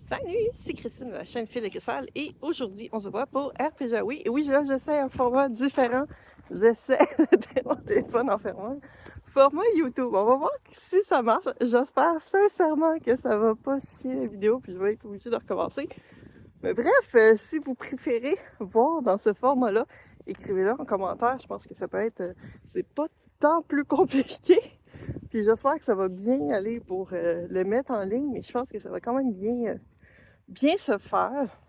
Salut, c'est Christine de la chaîne Fil de Cristal et aujourd'hui on se voit pour RPG. Oui, et oui, là j'essaie un format différent. J'essaie de mon téléphone en fermant. Format YouTube. On va voir si ça marche. J'espère sincèrement que ça va pas chier la vidéo puis je vais être obligée de recommencer. Mais bref, si vous préférez voir dans ce format-là, écrivez-le en commentaire. Je pense que ça peut être... c'est pas tant plus compliqué. Puis j'espère que ça va bien aller pour le mettre en ligne, mais je pense que ça va quand même bien se faire.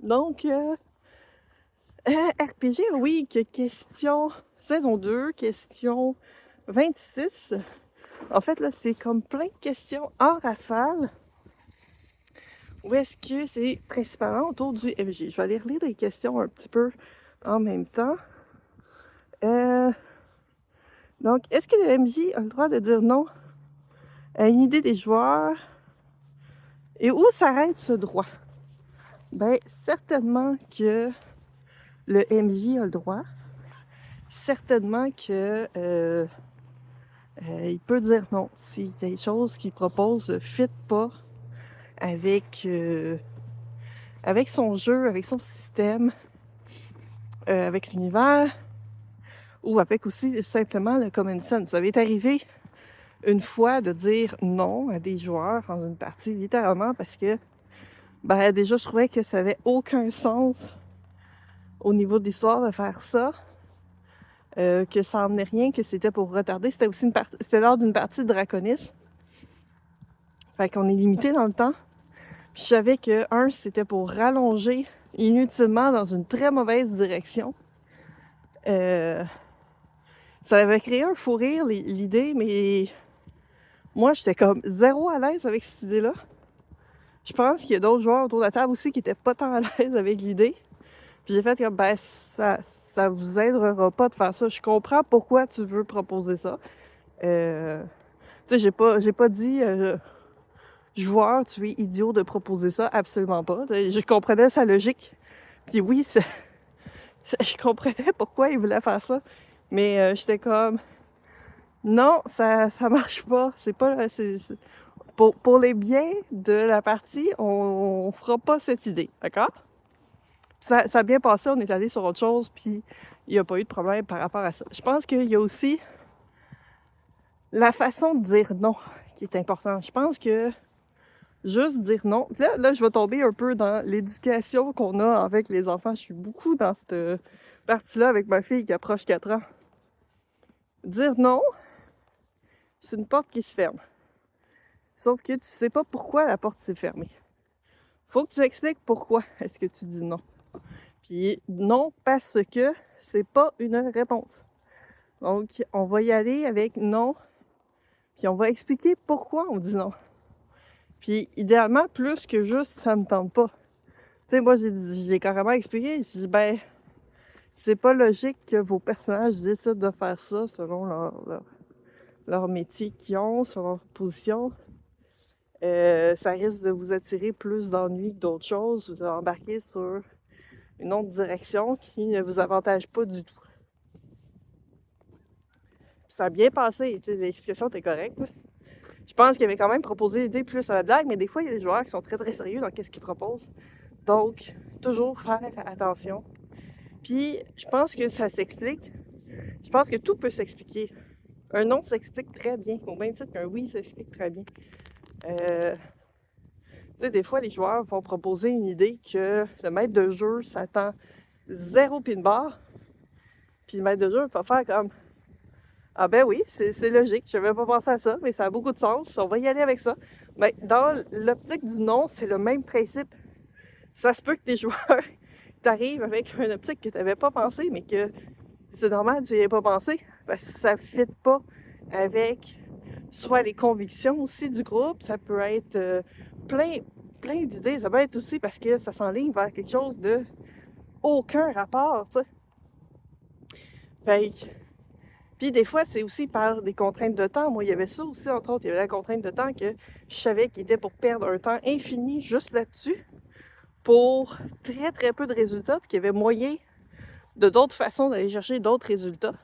Donc, RPG, oui, que question saison 2, question 26. En fait, là, c'est comme plein de questions en rafale. Ou est-ce que c'est principalement autour du MJ? Je vais aller relire des questions un petit peu en même temps. Donc, est-ce que le MJ a le droit de dire non à une idée des joueurs? Et où s'arrête ce droit? Ben, certainement que le MJ a le droit. Certainement que il peut dire non. Si des choses qu'il propose ne fit pas avec, avec son jeu, avec son système, avec l'univers, ou avec aussi simplement le common sense. Ça m'est arrivé une fois de dire non à des joueurs dans une partie, littéralement, parce que ben, déjà, je trouvais que ça n'avait aucun sens au niveau de l'histoire de faire ça. Que ça n'emmenait rien, que c'était pour retarder. C'était aussi c'était lors d'une partie de Draconis. Fait qu'on est limité dans le temps. Puis je savais que, c'était pour rallonger inutilement dans une très mauvaise direction. Ça avait créé un fou rire, l'idée, mais moi, j'étais comme zéro à l'aise avec cette idée-là. Je pense qu'il y a d'autres joueurs autour de la table aussi qui étaient pas tant à l'aise avec l'idée. Puis j'ai fait comme, ben, ça vous aidera pas de faire ça. Je comprends pourquoi tu veux proposer ça. Tu sais, j'ai pas dit, joueur, tu es idiot de proposer ça, absolument pas. Je comprenais sa logique. Puis oui, je comprenais pourquoi il voulait faire ça. Mais j'étais comme, non, ça marche pas. C'est pas, pour les biens de la partie, on fera pas cette idée, d'accord? Ça a bien passé, on est allé sur autre chose, puis il n'y a pas eu de problème par rapport à ça. Je pense qu'il y a aussi la façon de dire non qui est importante. Je pense que juste dire non. Là, je vais tomber un peu dans l'éducation qu'on a avec les enfants. Je suis beaucoup dans cette partie-là avec ma fille qui approche 4 ans. Dire non, c'est une porte qui se ferme. Sauf que tu sais pas pourquoi la porte s'est fermée. Faut que tu expliques pourquoi est-ce que tu dis non. Puis non parce que c'est pas une réponse. Donc, on va y aller avec non, puis on va expliquer pourquoi on dit non. Puis idéalement, plus que juste ça me tente pas. Tu sais, moi, j'ai carrément expliqué. J'ai dit, ben, c'est pas logique que vos personnages décident de faire ça selon leur métier qu'ils ont, selon leur position. Ça risque de vous attirer plus d'ennuis que d'autres choses. Vous allez embarquer sur une autre direction qui ne vous avantage pas du tout. Puis ça a bien passé. L'explication était correcte. Je pense qu'il avait quand même proposé l'idée plus à la blague, mais des fois, il y a des joueurs qui sont très très sérieux dans ce qu'ils proposent. Donc, toujours faire attention. Puis, je pense que ça s'explique. Je pense que tout peut s'expliquer. Un non s'explique très bien, au même titre qu'un oui s'explique très bien. Tu sais, des fois, les joueurs vont proposer une idée que le maître de jeu s'attend zéro pin bar. Puis le maître de jeu va faire comme, ah ben oui, c'est logique, je n'avais pas pensé à ça, mais ça a beaucoup de sens, on va y aller avec ça. Mais dans l'optique du non, c'est le même principe. Ça se peut que tes joueurs t'arrivent avec une optique que tu n'avais pas pensé, mais que c'est normal, tu n'y avais pas pensé, parce que ça ne fit pas avec soit les convictions aussi du groupe, ça peut être plein d'idées, ça peut être aussi parce que ça s'enligne vers quelque chose de aucun rapport, tu sais. Fait que, puis des fois, c'est aussi par des contraintes de temps. Moi, il y avait ça aussi, entre autres, il y avait la contrainte de temps que je savais qu'il était pour perdre un temps infini juste là-dessus, pour très très peu de résultats, puis qu'il y avait moyen de d'autres façons d'aller chercher d'autres résultats.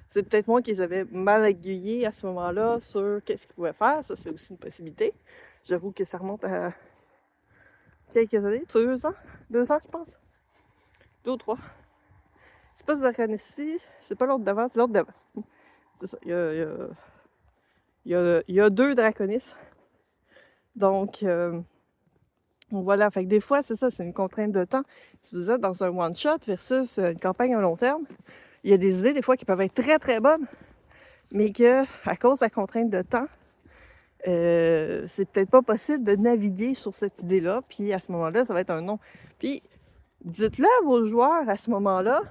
C'est peut-être moi qui les avais mal aiguillés à ce moment-là sur qu'est-ce qu'ils pouvaient faire. Ça, c'est aussi une possibilité. J'avoue que ça remonte à quelques années, 2 ans, 2 ans je pense, 2 ou 3. C'est pas ce draconis-ci, c'est pas l'autre d'avant, c'est l'autre d'avant. C'est ça, il y a 2 draconis. Donc voilà, fait que des fois, c'est ça, c'est une contrainte de temps. Si vous êtes dans un one-shot versus une campagne à long terme, il y a des idées des fois qui peuvent être très très bonnes, mais que à cause de la contrainte de temps, c'est peut-être pas possible de naviguer sur cette idée-là, puis à ce moment-là, ça va être un non. Puis dites-le à vos joueurs à ce moment-là,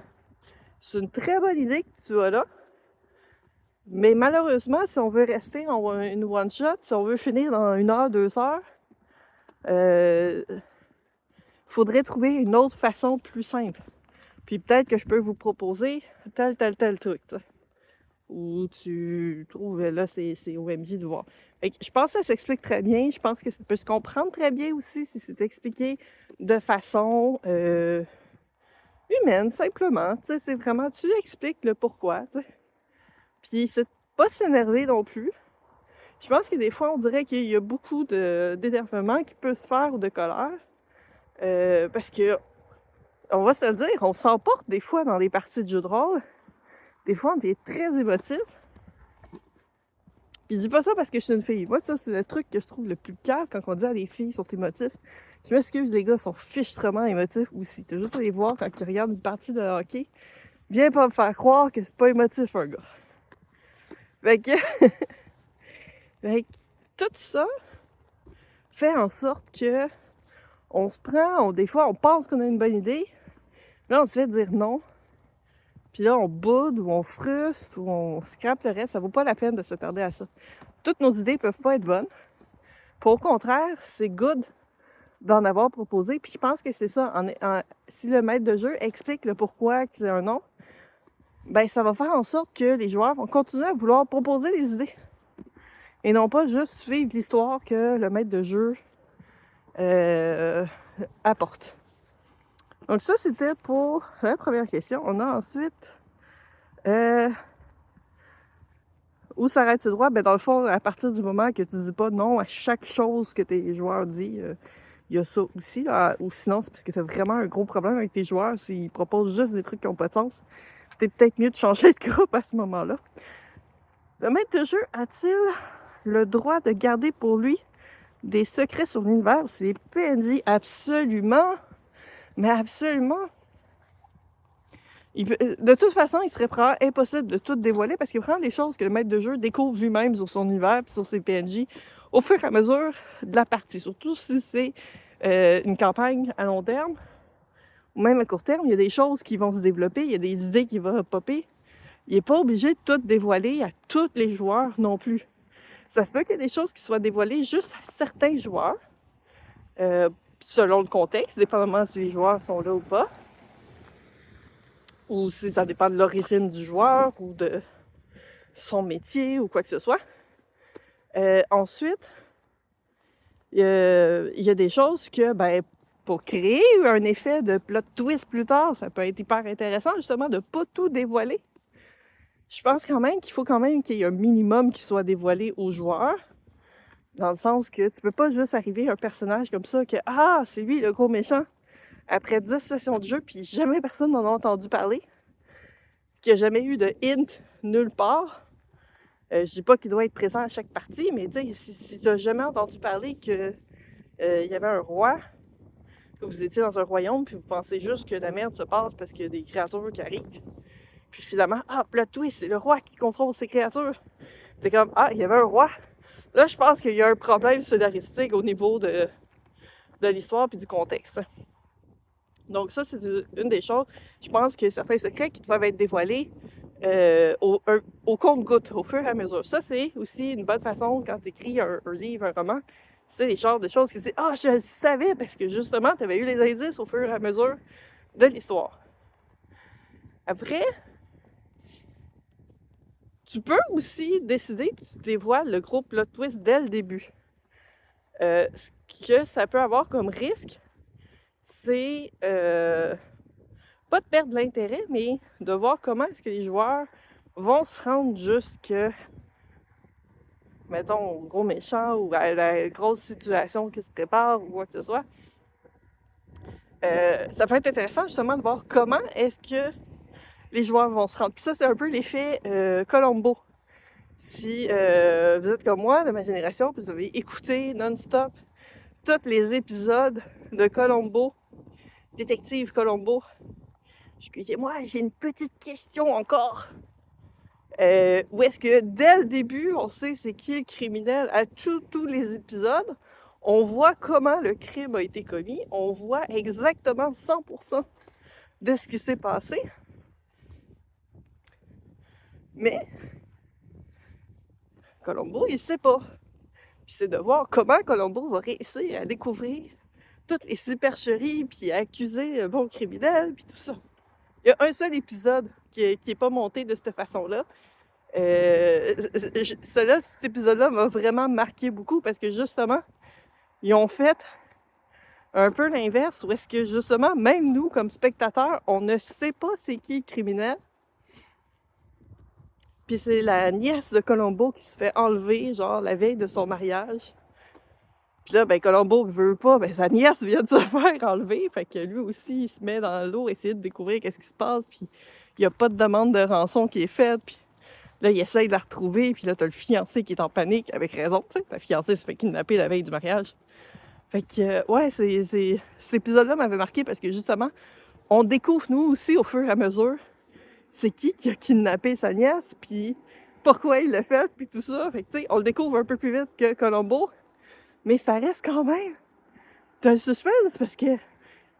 c'est une très bonne idée que tu as là, mais malheureusement, si on veut rester en une one-shot, si on veut finir dans 1 heure, 2 heures, faudrait trouver une autre façon plus simple. Puis peut-être que je peux vous proposer tel truc, t'sais. Ou tu trouves, là, c'est OMJ de voir. Fait que je pense que ça s'explique très bien. Je pense que ça peut se comprendre très bien aussi si c'est expliqué de façon humaine, simplement. Tu sais, c'est vraiment, tu expliques le pourquoi, t'sais. Puis c'est pas s'énerver non plus. Je pense que des fois, on dirait qu'il y a beaucoup d'énervement qui peut se faire ou de colère. Parce que, on va se le dire, on s'emporte des fois dans des parties de jeux de rôle. Des fois, on est très émotif. Puis je dis pas ça parce que je suis une fille. Moi, ça, c'est le truc que je trouve le plus calme quand on dit à les filles sont émotifs. Je m'excuse, les gars sont fichtrement émotifs aussi. T'as juste à les voir quand ils regardent une partie de hockey. Viens pas me faire croire que c'est pas émotif, un gars. Fait que... fait que tout ça fait en sorte que on se prend, des fois, on pense qu'on a une bonne idée. Là, on se fait dire non. Puis là, on boude ou on frustre ou on scrape le reste. Ça vaut pas la peine de se tarder à ça. Toutes nos idées peuvent pas être bonnes. Pour au contraire, c'est good d'en avoir proposé. Puis je pense que c'est ça. Si le maître de jeu explique le pourquoi que c'est un non, ben ça va faire en sorte que les joueurs vont continuer à vouloir proposer des idées. Et non pas juste suivre l'histoire que le maître de jeu apporte. Donc ça, c'était pour la première question. On a ensuite... où s'arrête ce droit? Ben dans le fond, à partir du moment que tu dis pas non à chaque chose que tes joueurs disent, il y a ça aussi. Là. Ou sinon, c'est parce que tu as vraiment un gros problème avec tes joueurs s'ils proposent juste des trucs qui n'ont pas de sens. C'est peut-être mieux de changer de groupe à ce moment-là. Le maître de jeu a-t-il le droit de garder pour lui des secrets sur l'univers ou c'est les PNJ? Absolument! Mais absolument! De toute façon, il serait probablement impossible de tout dévoiler parce qu'il y a vraiment des choses que le maître de jeu découvre lui-même sur son univers et sur ses PNJ au fur et à mesure de la partie. Surtout si c'est une campagne à long terme ou même à court terme, il y a des choses qui vont se développer, il y a des idées qui vont popper. Il n'est pas obligé de tout dévoiler à tous les joueurs non plus. Ça se peut qu'il y ait des choses qui soient dévoilées juste à certains joueurs, selon le contexte, dépendamment si les joueurs sont là ou pas. Ou si ça dépend de l'origine du joueur ou de son métier ou quoi que ce soit. Ensuite, il y a des choses que, ben, pour créer un effet de plot twist plus tard, ça peut être hyper intéressant justement de pas tout dévoiler. Je pense quand même qu'il faut qu'il y ait un minimum qui soit dévoilé aux joueurs. Dans le sens que tu peux pas juste arriver à un personnage comme ça que « Ah, c'est lui le gros méchant » après 10 sessions de jeu, puis jamais personne n'en a entendu parler, qu'il n'y a jamais eu de hint nulle part. Je dis pas qu'il doit être présent à chaque partie, mais si tu n'as jamais entendu parler qu'il y avait un roi, que vous étiez dans un royaume, puis vous pensez juste que la merde se passe parce qu'il y a des créatures qui arrivent, puis finalement, plot twist, c'est le roi qui contrôle ces créatures. C'est comme, il y avait un roi. Là, je pense qu'il y a un problème scénaristique au niveau de l'histoire puis du contexte. Donc ça, c'est une des choses. Je pense que certains secrets qui doivent être dévoilés au compte-gouttes, au fur et à mesure. Ça, c'est aussi une bonne façon quand tu écris un livre, un roman. C'est les genres de choses que tu dis « Ah, je le savais! » parce que justement, tu avais eu les indices au fur et à mesure de l'histoire. Après, tu peux aussi décider que tu dévoiles le gros plot twist dès le début. Ce que ça peut avoir comme risque, c'est pas de perdre l'intérêt, mais de voir comment est-ce que les joueurs vont se rendre jusque, mettons, au gros méchant ou à la grosse situation qui se prépare ou quoi que ce soit. ça peut être intéressant justement de voir comment est-ce que les joueurs vont se rendre. Puis ça, c'est un peu l'effet Colombo. Si vous êtes comme moi, de ma génération, puis vous avez écouté non-stop tous les épisodes de Colombo, Détective Colombo, excusez-moi, j'ai une petite question encore. Où est-ce que dès le début, on sait c'est qui le criminel à tous les épisodes, on voit comment le crime a été commis, on voit exactement 100% de ce qui s'est passé. Mais Colombo, il sait pas. Puis c'est de voir comment Colombo va réussir à découvrir toutes les supercheries, puis à accuser un bon criminel, puis tout ça. Il y a un seul épisode qui est pas monté de cette façon-là. Cet épisode-là m'a vraiment marqué beaucoup parce que justement, ils ont fait un peu l'inverse, où est-ce que justement, même nous, comme spectateurs, on ne sait pas c'est qui le criminel. Puis c'est la nièce de Colombo qui se fait enlever, genre, la veille de son mariage. Puis là, ben, Colombo veut pas, ben, sa nièce vient de se faire enlever. Fait que lui aussi, il se met dans l'eau, essayer de découvrir qu'est-ce qui se passe. Puis il n'y a pas de demande de rançon qui est faite. Puis là, il essaye de la retrouver. Puis là, t'as le fiancé qui est en panique, avec raison. Tu sais, la fiancée se fait kidnapper la veille du mariage. Fait que, ouais, cet épisode-là m'avait marqué parce que justement, on découvre, nous aussi, au fur et à mesure, c'est qui a kidnappé sa nièce, puis pourquoi il l'a fait, puis tout ça. Fait que, tu sais, on le découvre un peu plus vite que Colombo, mais ça reste quand même de suspense parce que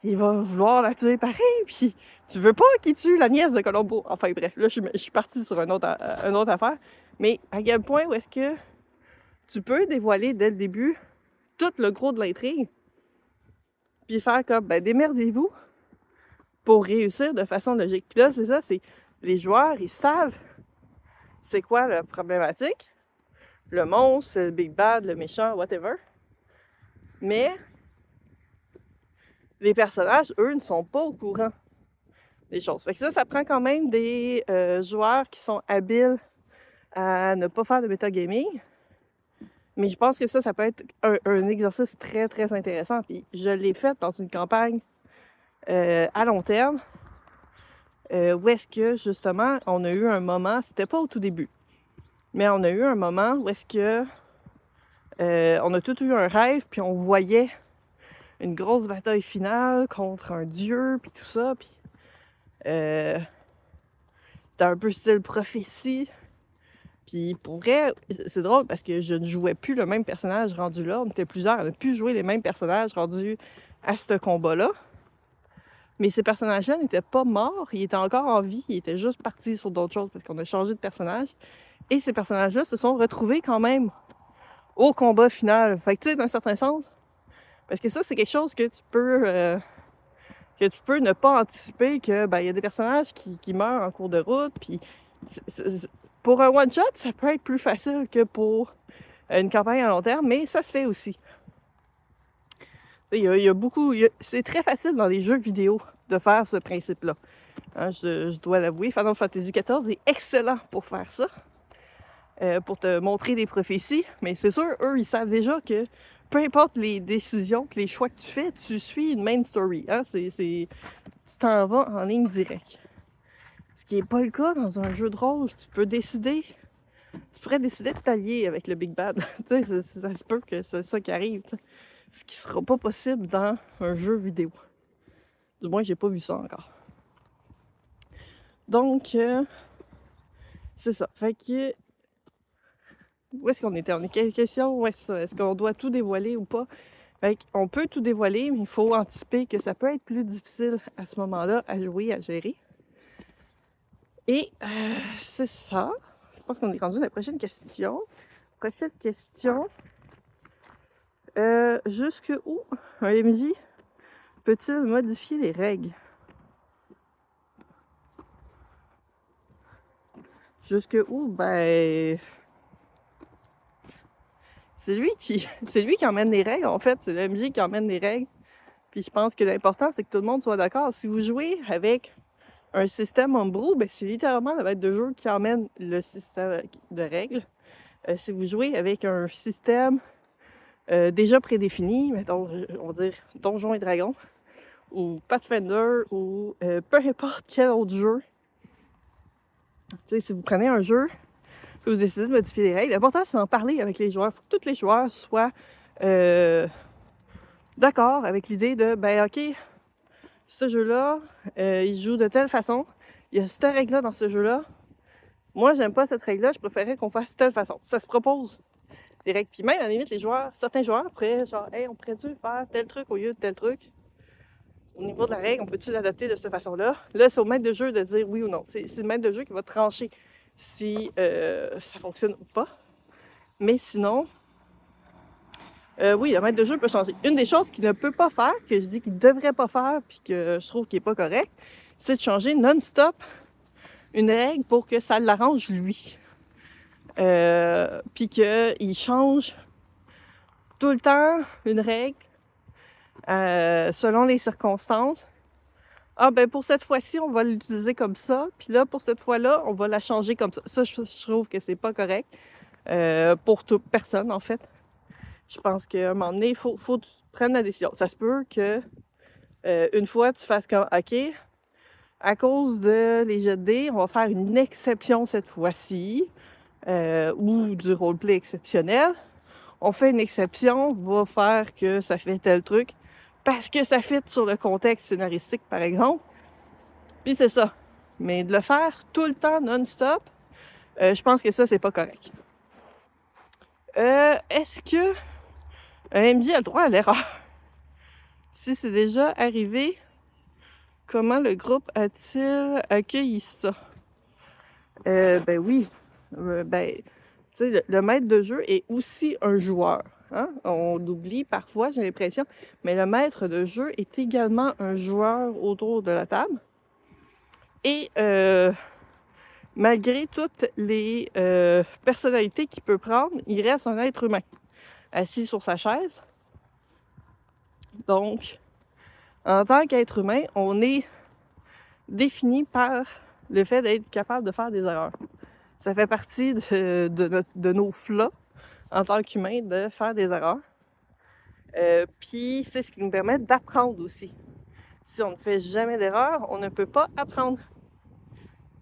il va vouloir la tuer pareil, puis tu veux pas qu'il tue la nièce de Colombo. Enfin bref, là, je suis partie sur une autre affaire, mais à quel point où est-ce que tu peux dévoiler dès le début tout le gros de l'intrigue, puis faire comme, ben démerdez-vous pour réussir de façon logique. Puis là, c'est ça, c'est les joueurs, ils savent c'est quoi la problématique, le monstre, le big bad, le méchant, whatever. Mais les personnages, eux, ne sont pas au courant des choses. Fait que ça prend quand même des joueurs qui sont habiles à ne pas faire de metagaming. Mais je pense que ça peut être un exercice très, très intéressant. Puis je l'ai fait dans une campagne à long terme, où est-ce que, justement, on a eu un moment, c'était pas au tout début, mais on a eu un moment où est-ce que on a tous eu un rêve, puis on voyait une grosse bataille finale contre un dieu, puis tout ça, puis c'était un peu style prophétie. Puis pour vrai, c'est drôle parce que je ne jouais plus le même personnage rendu là. On était plusieurs, on a pu jouer les mêmes personnages rendus à ce combat-là. Mais ces personnages-là n'étaient pas morts, ils étaient encore en vie, ils étaient juste partis sur d'autres choses parce qu'on a changé de personnage. Et ces personnages-là se sont retrouvés quand même au combat final. Fait que tu sais, d'un certain sens, parce que ça, c'est quelque chose que tu peux ne pas anticiper, que ben il y a des personnages qui meurent en cours de route, puis pour un one-shot, ça peut être plus facile que pour une campagne à long terme, mais ça se fait aussi. Il y a beaucoup... c'est très facile dans les jeux vidéo de faire ce principe-là. Hein, je dois l'avouer, Final Fantasy XIV est excellent pour faire ça, pour te montrer des prophéties, mais c'est sûr, eux, ils savent déjà que peu importe les décisions, les choix que tu fais, tu suis une main story. Hein? Tu t'en vas en ligne directe. Ce qui n'est pas le cas dans un jeu de rôle. Tu pourrais décider de t'allier avec le Big Bad. Ça se peut que c'est ça qui arrive. T'sais. Ce qui sera pas possible dans un jeu vidéo. Du moins, j'ai pas vu ça encore. Donc, c'est ça. Fait que... Où est-ce qu'on était? On est quelle question? Où est-ce qu'on doit tout dévoiler ou pas? Fait qu'on peut tout dévoiler, mais il faut anticiper que ça peut être plus difficile à ce moment-là à jouer, à gérer. Et c'est ça. Je pense qu'on est rendu à la prochaine question. Prochaine question. Jusque où un MJ peut-il modifier les règles? Jusque où? Ben... c'est lui qui emmène les règles, en fait. C'est le MJ qui emmène les règles. Puis je pense que l'important, c'est que tout le monde soit d'accord. Si vous jouez avec un système homebrew, ben c'est littéralement le maître de jeu qui emmène le système de règles. Si vous jouez avec un système déjà prédéfini, mettons, on va dire Donjons et Dragons, ou Pathfinder, ou peu importe quel autre jeu. Tu sais, si vous prenez un jeu, vous décidez de modifier les règles, l'important c'est d'en parler avec les joueurs. Il faut que tous les joueurs soient d'accord avec l'idée de, ben ok, ce jeu-là, il se joue de telle façon, il y a cette règle-là dans ce jeu-là. Moi, j'aime pas cette règle-là, je préférais qu'on fasse telle façon. Ça se propose des règles. Puis même, à la limite, certains joueurs pourraient, genre, hey, on pourrait-tu faire tel truc au lieu de tel truc? Au niveau de la règle, on peut-tu l'adapter de cette façon-là? Là, c'est au maître de jeu de dire oui ou non. C'est le maître de jeu qui va trancher si ça fonctionne ou pas. Mais sinon, oui, le maître de jeu peut changer. Une des choses qu'il ne peut pas faire, que je dis qu'il ne devrait pas faire, puis que je trouve qu'il n'est pas correct, c'est de changer non-stop une règle pour que ça l'arrange lui. Puis qu'il change tout le temps une règle selon les circonstances. Ah ben pour cette fois-ci, on va l'utiliser comme ça, puis là, pour cette fois-là, on va la changer comme ça. Ça, je trouve que c'est pas correct pour toute personne, en fait. Je pense qu'à un moment donné, il faut que tu prennes la décision. Ça se peut que une fois, tu fasses comme, OK, à cause de les jets de dés, on va faire une exception cette fois-ci, ou du roleplay exceptionnel. On fait une exception, on va faire que ça fait tel truc, parce que ça fit sur le contexte scénaristique, par exemple. Puis c'est ça. Mais de le faire tout le temps, non-stop, je pense que ça, c'est pas correct. Est-ce que un MJ a le droit à l'erreur? Si c'est déjà arrivé, comment le groupe a-t-il accueilli ça? Ben oui. Ben, tu sais, le maître de jeu est aussi un joueur. Hein? On l'oublie parfois, j'ai l'impression. Mais le maître de jeu est également un joueur autour de la table. Et malgré toutes les personnalités qu'il peut prendre, il reste un être humain, assis sur sa chaise. Donc, en tant qu'être humain, on est défini par le fait d'être capable de faire des erreurs. Ça fait partie de nos flots en tant qu'humain de faire des erreurs. Puis c'est ce qui nous permet d'apprendre aussi. Si on ne fait jamais d'erreurs, on ne peut pas apprendre.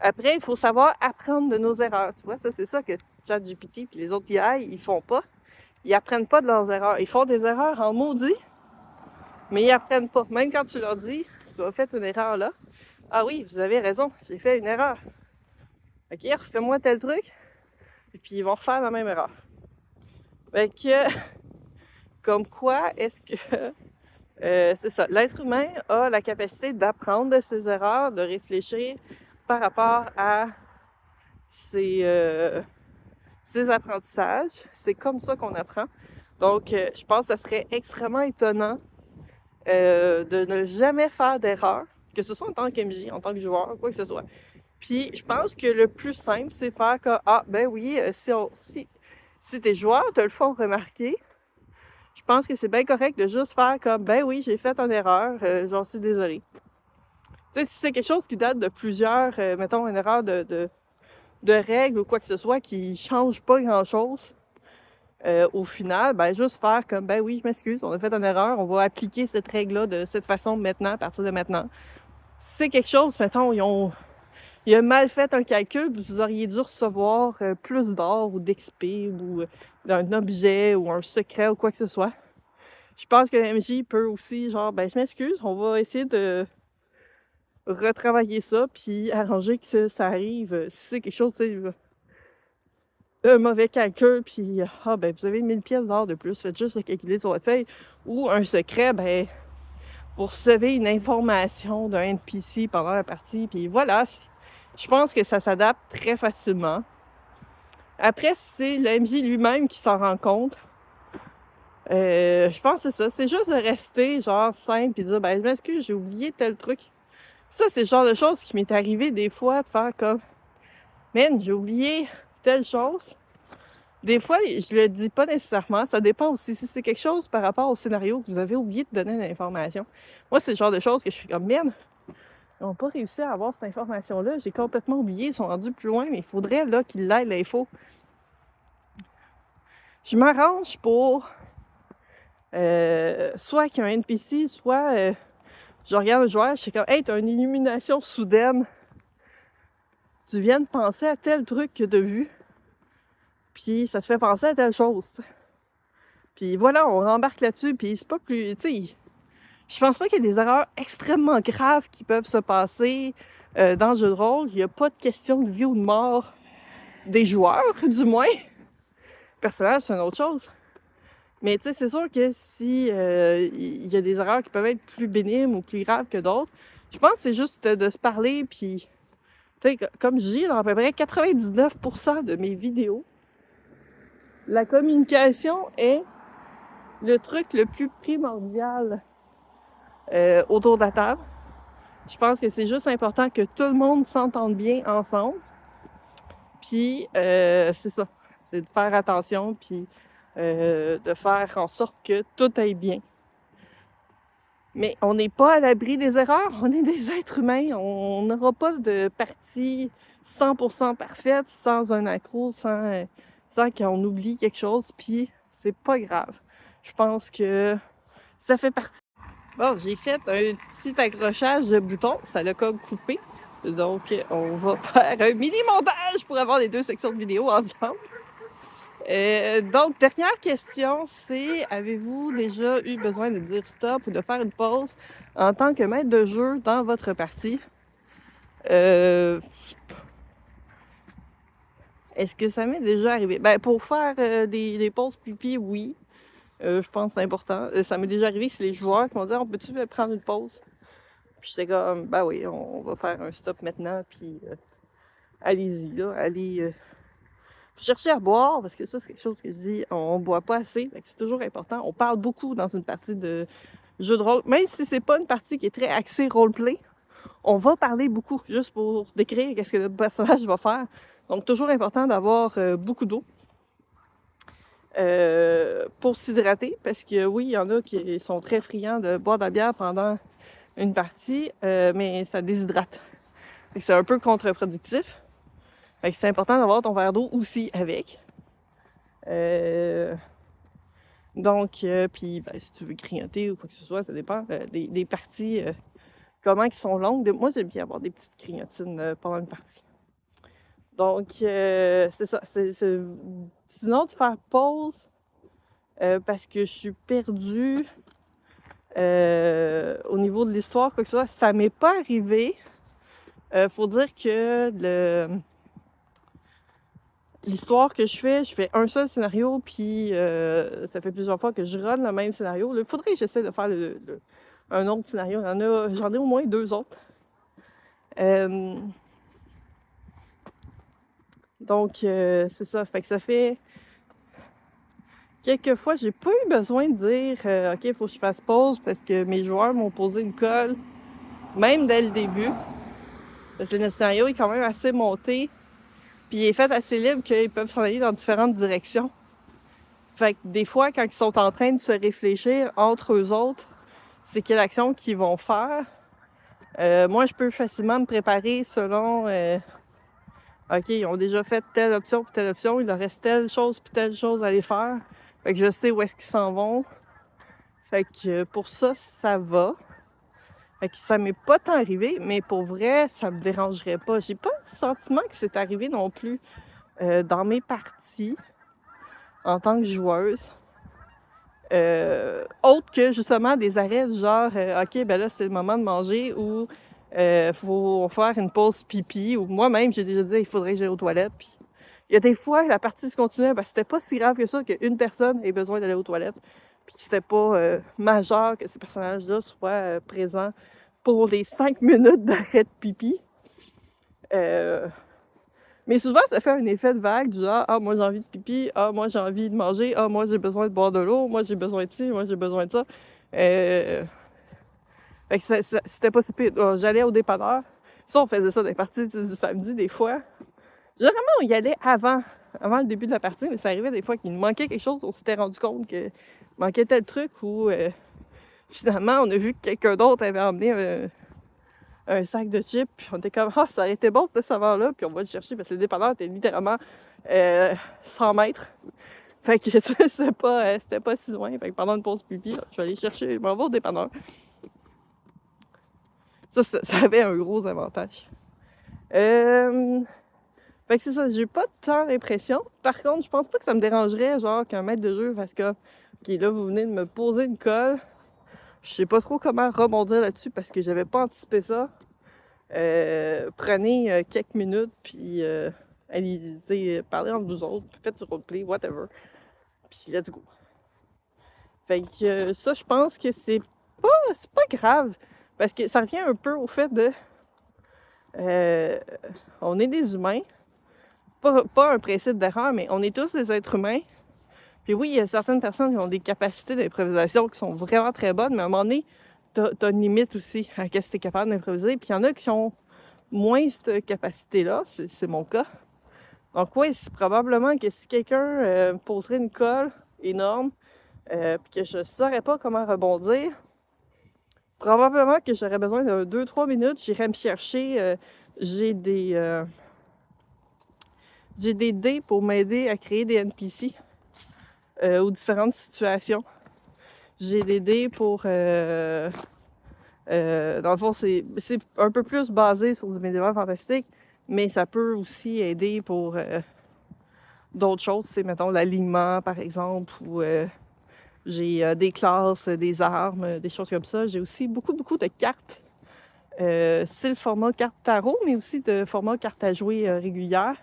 Après, il faut savoir apprendre de nos erreurs. Tu vois, ça, c'est ça que ChatGPT et les autres AI, ils font pas. Ils apprennent pas de leurs erreurs. Ils font des erreurs en maudit, mais ils apprennent pas. Même quand tu leur dis, tu as fait une erreur là. Ah oui, vous avez raison, j'ai fait une erreur. Ok, refais-moi tel truc. Et puis ils vont refaire la même erreur. Fait que, comme quoi, est-ce que c'est ça, l'être humain a la capacité d'apprendre de ses erreurs, de réfléchir par rapport à ses apprentissages. C'est comme ça qu'on apprend. Donc, je pense que ça serait extrêmement étonnant de ne jamais faire d'erreur, que ce soit en tant qu'MJ, en tant que joueur, quoi que ce soit. Puis, je pense que le plus simple, c'est faire que, ah, ben oui, si tes joueurs te le font remarquer, je pense que c'est bien correct de juste faire comme, ben oui, j'ai fait une erreur, j'en suis désolée. Tu sais, si c'est quelque chose qui date de plusieurs, mettons, une erreur de règles ou quoi que ce soit qui change pas grand-chose, au final, ben juste faire comme, ben oui, je m'excuse, on a fait une erreur, on va appliquer cette règle-là de cette façon maintenant, à partir de maintenant. Si c'est quelque chose, mettons, il a mal fait un calcul, vous auriez dû recevoir plus d'or ou d'XP ou d'un objet ou un secret ou quoi que ce soit. Je pense que l'MJ peut aussi, genre, ben je m'excuse, on va essayer de retravailler ça puis arranger que ça arrive. Si c'est quelque chose, tu sais, un mauvais calcul, puis ben vous avez 1000 pièces d'or de plus, faites juste le calculer sur votre feuille. Ou un secret, ben vous recevez une information d'un NPC pendant la partie, puis voilà. Je pense que ça s'adapte très facilement. Après, c'est le MJ lui-même qui s'en rend compte. Je pense que c'est ça. C'est juste de rester genre simple et de dire, ben je m'excuse, j'ai oublié tel truc. Ça, c'est le genre de choses qui m'est arrivé des fois, de faire comme, man, j'ai oublié telle chose. Des fois, je le dis pas nécessairement. Ça dépend aussi. Si c'est quelque chose par rapport au scénario que vous avez oublié de donner l'information. Moi, c'est le genre de choses que je suis comme, merde, ils n'ont pas réussi à avoir cette information-là. J'ai complètement oublié. Ils sont rendus plus loin, mais il faudrait là qu'ils l'aient l'info. Je m'arrange pour soit qu'il y ait un NPC, soit je regarde le joueur, je suis comme, hey, t'as une illumination soudaine. Tu viens de penser à tel truc que t'as vu. Puis ça te fait penser à telle chose. Puis voilà, on rembarque là-dessus, puis c'est pas plus... Tu sais, je pense pas qu'il y ait des erreurs extrêmement graves qui peuvent se passer dans le jeu de rôle. Il n'y a pas de question de vie ou de mort des joueurs, du moins. Le personnage, c'est une autre chose. Mais tu sais, c'est sûr que si il y a des erreurs qui peuvent être plus bénignes ou plus graves que d'autres, je pense que c'est juste de se parler, puis... Tu sais, comme je dis, dans à peu près 99% de mes vidéos, la communication est le truc le plus primordial autour de la table. Je pense que c'est juste important que tout le monde s'entende bien ensemble. Puis, c'est ça. C'est de faire attention, puis de faire en sorte que tout aille bien. Mais on n'est pas à l'abri des erreurs. On est des êtres humains. On n'aura pas de partie 100% parfaite, sans un accro, sans qu'on oublie quelque chose. Puis, c'est pas grave. Je pense que ça fait partie. Bon, j'ai fait un petit accrochage de boutons, ça l'a comme coupé. Donc, on va faire un mini-montage pour avoir les deux sections de vidéo ensemble. Donc, dernière question, c'est avez-vous déjà eu besoin de dire stop ou de faire une pause en tant que maître de jeu dans votre partie? Est-ce que ça m'est déjà arrivé? Ben, pour faire des pauses pipi, oui. Je pense que c'est important. Ça m'est déjà arrivé, c'est les joueurs qui m'ont dit on peut-tu prendre une pause? Puis j'étais comme ben oui, on va faire un stop maintenant, puis allez-y, là, allez chercher à boire, parce que ça, c'est quelque chose que je dis, on boit pas assez, c'est toujours important. On parle beaucoup dans une partie de jeu de rôle, même si c'est pas une partie qui est très axée roleplay, on va parler beaucoup, juste pour décrire qu'est-ce que notre personnage va faire. Donc, toujours important d'avoir beaucoup d'eau. Pour s'hydrater, parce que oui, il y en a qui sont très friands de boire de la bière pendant une partie, mais ça déshydrate. C'est un peu contre-productif. C'est important d'avoir ton verre d'eau aussi avec. Donc, puis ben, si tu veux grignoter ou quoi que ce soit, ça dépend des parties, comment ils sont longues. Moi, j'aime bien avoir des petites grignotines pendant une partie. Donc, c'est ça. Sinon, de faire pause parce que je suis perdue au niveau de l'histoire, quoi que ce soit, ça m'est pas arrivé. Faut dire que l'histoire que je fais un seul scénario, puis ça fait plusieurs fois que je run le même scénario. Il faudrait que j'essaie de faire un autre scénario. J'en ai au moins 2 autres. Donc, c'est ça. Fait que ça fait... Quelquefois, j'ai pas eu besoin de dire OK, il faut que je fasse pause parce que mes joueurs m'ont posé une colle, même dès le début. Parce que le scénario est quand même assez monté, puis il est fait assez libre qu'ils peuvent s'en aller dans différentes directions. Fait que des fois, quand ils sont en train de se réfléchir entre eux autres, c'est quelle action qu'ils vont faire. Moi, je peux facilement me préparer selon OK, ils ont déjà fait telle option puis telle option, il leur reste telle chose puis telle chose à les faire. Fait que je sais où est-ce qu'ils s'en vont. Fait que pour ça, ça va. Fait que ça m'est pas tant arrivé, mais pour vrai, ça me dérangerait pas. J'ai pas le sentiment que c'est arrivé non plus dans mes parties en tant que joueuse. Autre que justement des arrêts genre OK, ben là, c'est le moment de manger ou faut faire une pause pipi. Ou moi-même, j'ai déjà dit il faudrait que j'aille aux toilettes. Puis il y a des fois, la partie se continuait, ben c'était pas si grave que ça qu'une personne ait besoin d'aller aux toilettes. Puis c'était pas majeur que ces personnages-là soient présents pour les 5 minutes d'arrêt de pipi. Mais souvent, ça fait un effet de vague du genre « Ah, moi, j'ai envie de pipi. Ah, moi, j'ai envie de manger. Ah, moi, j'ai besoin de boire de l'eau. Moi, j'ai besoin de ci. Moi, j'ai besoin de ça. » Fait que c'était pas si pire. J'allais au dépanneur. Ça, on faisait ça dans les parties du samedi, des fois. Généralement, on y allait avant le début de la partie, mais ça arrivait des fois qu'il nous manquait quelque chose. On s'était rendu compte qu'il manquait tel truc ou finalement, on a vu que quelqu'un d'autre avait emmené un sac de chips, puis on était comme « Ah, ça aurait été bon cette saveur-là », puis on va le chercher parce que le dépanneur était littéralement 100 mètres. Fait que c'était pas si loin. Fait que pendant une pause pipi, là, je vais aller chercher, je m'en vais au dépanneur. Ça avait un gros avantage. Fait que c'est ça, j'ai pas tant l'impression. Par contre, je pense pas que ça me dérangerait, genre, qu'un maître de jeu fasse comme, OK, là, vous venez de me poser une colle. Je sais pas trop comment rebondir là-dessus parce que j'avais pas anticipé ça. Prenez quelques minutes, puis allez, parlez entre vous autres, faites du roleplay, whatever. Puis let's go. Fait que ça, je pense que c'est pas grave. Parce que ça revient un peu au fait de... on est des humains. Pas un principe d'erreur, mais on est tous des êtres humains. Puis oui, il y a certaines personnes qui ont des capacités d'improvisation qui sont vraiment très bonnes, mais à un moment donné, t'as une limite aussi à ce que t'es capable d'improviser. Puis il y en a qui ont moins cette capacité-là, c'est mon cas. Donc oui, c'est probablement que si quelqu'un poserait une colle énorme, puis que je saurais pas comment rebondir, probablement que j'aurais besoin de 2-3 minutes, j'irais me chercher, j'ai des dés pour m'aider à créer des NPC aux différentes situations. J'ai des dés pour... dans le fond, c'est un peu plus basé sur du médiéval fantastique, mais ça peut aussi aider pour d'autres choses, c'est mettons l'alignement par exemple, ou j'ai des classes, des armes, des choses comme ça. J'ai aussi beaucoup de cartes, style format carte tarot, mais aussi de format carte à jouer régulière,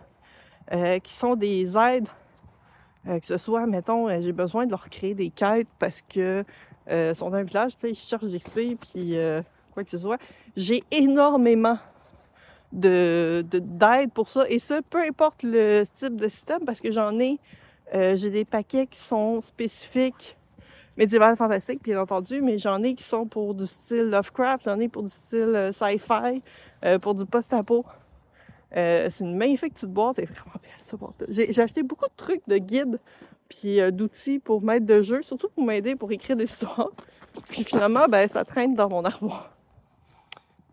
qui sont des aides, que ce soit, mettons, j'ai besoin de leur créer des quêtes parce que sont dans un village, puis ils cherchent des XP, puis quoi que ce soit. J'ai énormément d'aide pour ça, et ça, peu importe le type de système, parce que j'ai des paquets qui sont spécifiques médiéval fantastique, bien entendu, mais j'en ai qui sont pour du style Lovecraft, j'en ai pour du style sci-fi, pour du post-apo. C'est une magnifique petite boîte, elle est vraiment belle, cette boîte-là. J'ai acheté beaucoup de trucs, de guides, puis d'outils pour maître de jeu, surtout pour m'aider pour écrire des histoires. Puis finalement, ben ça traîne dans mon armoire.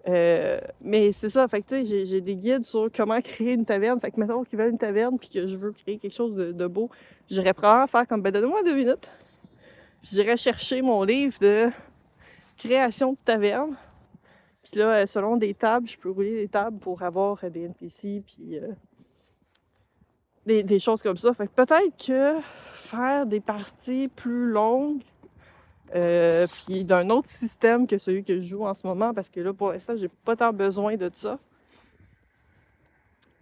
Mais c'est ça, fait que tu sais, j'ai des guides sur comment créer une taverne. Fait que mettons qu'ils veulent une taverne puis que je veux créer quelque chose de beau, j'irais probablement faire comme, ben donne-moi 2 minutes. J'irais chercher mon livre de création de taverne. Puis là, selon des tables, je peux rouler des tables pour avoir des NPC, puis des choses comme ça. Fait que peut-être que faire des parties plus longues, puis d'un autre système que celui que je joue en ce moment, parce que là, pour l'instant, j'ai pas tant besoin de ça.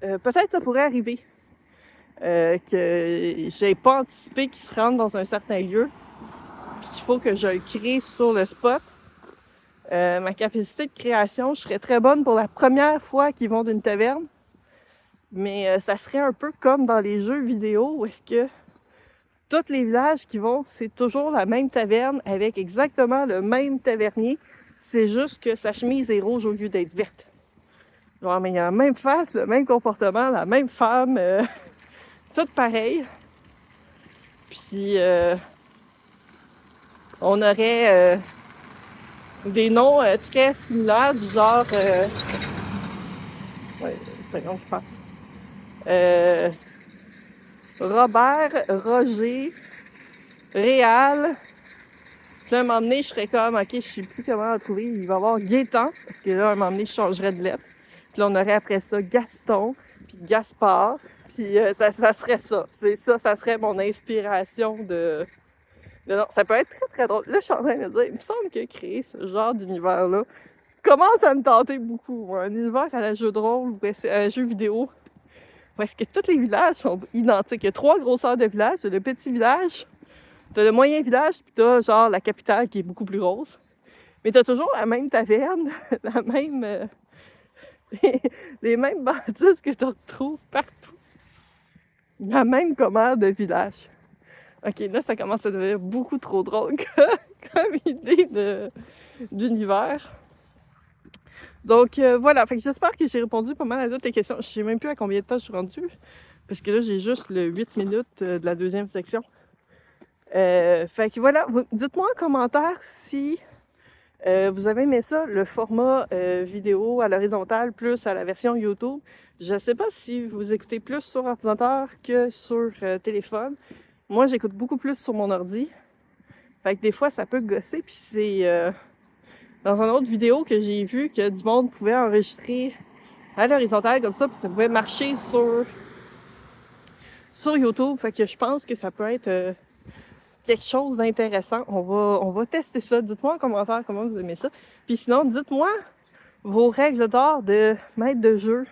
Peut-être ça pourrait arriver. Que j'ai pas anticipé qu'il se rende dans un certain lieu, puis qu'il faut que je le crée sur le spot. Ma capacité de création, je serais très bonne pour la première fois qu'ils vont d'une taverne, mais ça serait un peu comme dans les jeux vidéo où est-ce que tous les villages qui vont, c'est toujours la même taverne avec exactement le même tavernier, c'est juste que sa chemise est rouge au lieu d'être verte. Genre, mais il y a la même face, le même comportement, la même femme, tout pareil. Puis on aurait des noms très similaires, du genre... ouais, c'est bon, je pense. Robert, Roger, Réal. Puis là, un moment donné, je serais comme, OK, je sais plus comment la trouver. Il va y avoir Gaétan, parce que là, un moment donné, je changerais de lettre. Puis là, on aurait après ça Gaston, puis Gaspard. Puis ça serait ça. C'est ça, ça serait mon inspiration de... Non, ça peut être très, très drôle. Là, je suis en train de me dire, il me semble que créer ce genre d'univers-là commence à me tenter beaucoup. Un univers à la jeu de rôle ou à la jeu vidéo. Où est-ce que tous les villages sont identiques. Il y a 3 grosseurs de villages. T'as le petit village, t'as le moyen village, puis t'as genre la capitale qui est beaucoup plus grosse. Mais t'as toujours la même taverne, la même... les mêmes bâtisses que tu retrouves partout. La même commande de village. OK, là, ça commence à devenir beaucoup trop drôle comme idée d'univers. Donc, voilà. Fait que j'espère que j'ai répondu pas mal à toutes les questions. Je sais même plus à combien de temps je suis rendue, parce que là, j'ai juste le 8 minutes de la deuxième section. Fait que voilà, dites-moi en commentaire si vous avez aimé ça, le format vidéo à l'horizontale plus à la version YouTube. Je sais pas si vous écoutez plus sur ordinateur que sur téléphone. Moi, j'écoute beaucoup plus sur mon ordi. Fait que des fois, ça peut gosser, puis dans une autre vidéo que j'ai vu que du monde pouvait enregistrer à l'horizontale comme ça, puis ça pouvait marcher sur YouTube. Fait que je pense que ça peut être quelque chose d'intéressant. On va tester ça. Dites-moi en commentaire comment vous aimez ça. Puis sinon, dites-moi vos règles d'or de maître de jeu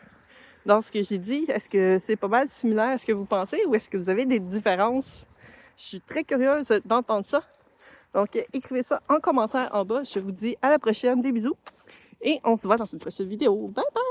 dans ce que j'ai dit. Est-ce que c'est pas mal similaire à ce que vous pensez ou est-ce que vous avez des différences? Je suis très curieuse d'entendre ça. Donc, écrivez ça en commentaire en bas. Je vous dis à la prochaine. Des bisous. Et on se voit dans une prochaine vidéo. Bye bye!